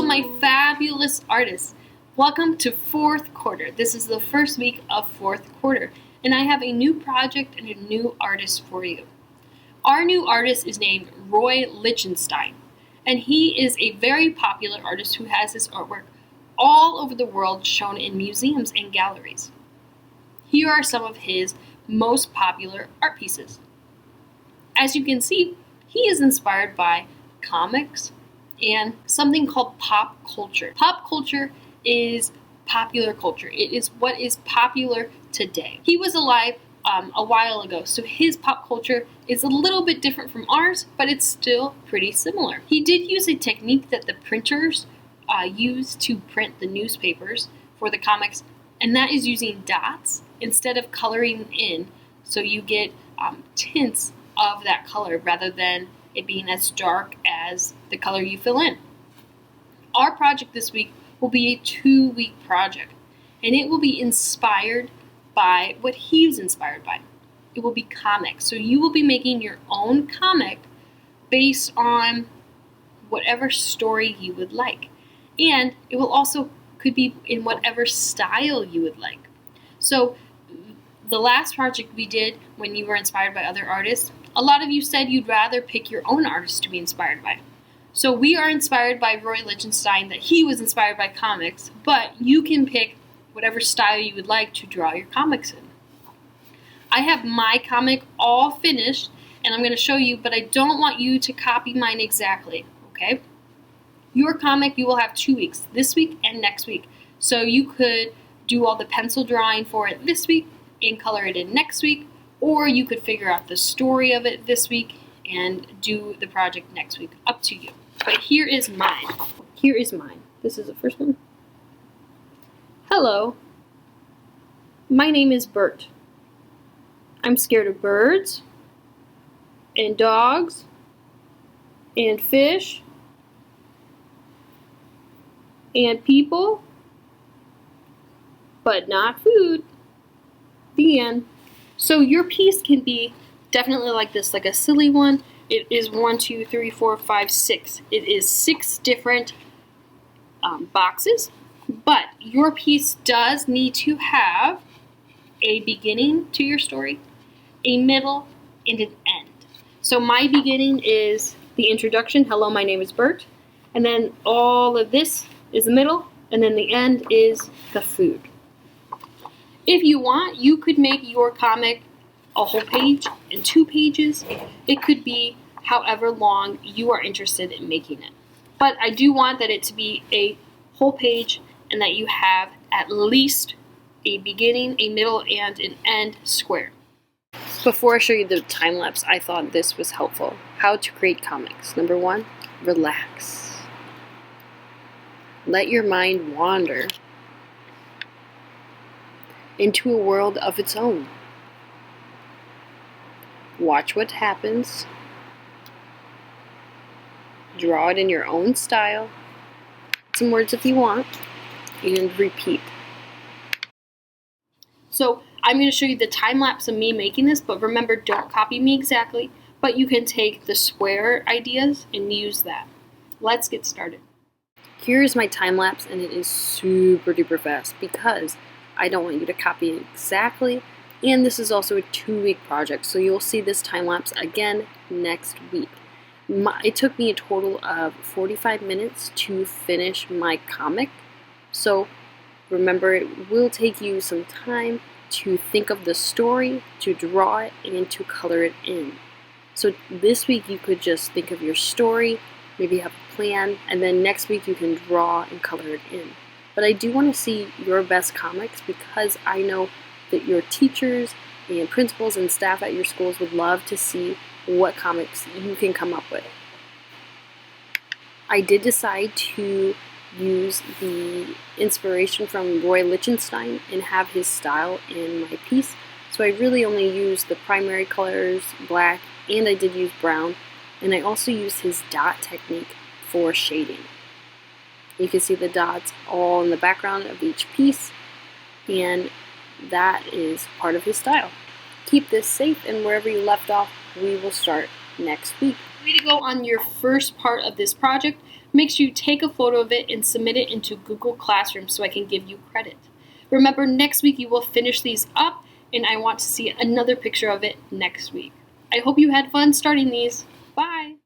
Hello, my fabulous artists. Welcome to fourth quarter. This is the first week of fourth quarter, and I have a new project and a new artist for you. Our new artist is named Roy Lichtenstein, and he is a very popular artist who has his artwork all over the world shown in museums and galleries. Here are some of his most popular art pieces. As you can see, he is inspired by comics and something called pop culture. Pop culture is popular culture. It is what is popular today. He was alive a while ago, so his pop culture is a little bit different from ours, but it's still pretty similar. He did use a technique that the printers use to print the newspapers for the comics, and that is using dots instead of coloring in, so you get tints of that color rather than it being as dark as the color you fill in. Our project this week will be a 2-week project, and it will be inspired by what he was inspired by. It will be comics, so you will be making your own comic based on whatever story you would like, and it will also could be in whatever style you would like. So the last project we did when you were inspired by other artists, a lot of you said you'd rather pick your own artist to be inspired by. So we are inspired by Roy Lichtenstein, that he was inspired by comics, but you can pick whatever style you would like to draw your comics in. I have my comic all finished, and I'm going to show you, but I don't want you to copy mine exactly, okay? Your comic, you will have 2 weeks, this week and next week. So you could do all the pencil drawing for it this week and color it in next week, or you could figure out the story of it this week and do the project next week. Up to you. But here is mine. Here is mine. This is the first one. Hello. My name is Bert. I'm scared of birds and dogs and fish and people, but not food. The end. So your piece can be definitely like this, like a silly one. It is 1, 2, 3, 4, 5, 6. It is 6 different boxes, but your piece does need to have a beginning to your story, a middle, and an end. So my beginning is the introduction, hello, my name is Bert, and then all of this is the middle, and then the end is the food. If you want, you could make your comic a whole page and 2 pages. It could be however long you are interested in making it. But I do want that it to be a whole page and that you have at least a beginning, a middle, and an end square. Before I show you the time lapse, I thought this was helpful. How to create comics. Number 1, relax. Let your mind wander into a world of its own. Watch what happens. Draw it in your own style. Some words if you want, and repeat. So I'm going to show you the time lapse of me making this, but remember, don't copy me exactly, but you can take the square ideas and use that. Let's get started. Here's my time lapse, and it is super duper fast because I don't want you to copy it exactly, and this is also a 2-week project, so you'll see this time lapse again next week. It took me a total of 45 minutes to finish my comic, so remember, it will take you some time to think of the story, to draw it, and to color it in. So this week you could just think of your story, maybe have a plan, and then next week you can draw and color it in. But I do want to see your best comics because I know that your teachers and principals and staff at your schools would love to see what comics you can come up with. I did decide to use the inspiration from Roy Lichtenstein and have his style in my piece. So I really only used the primary colors, black, and I did use brown. And I also used his dot technique for shading. You can see the dots all in the background of each piece, and that is part of his style. Keep this safe, and wherever you left off, we will start next week. Way to go on your first part of this project. Make sure you take a photo of it and submit it into Google Classroom so I can give you credit. Remember, next week you will finish these up, and I want to see another picture of it next week. I hope you had fun starting these. Bye!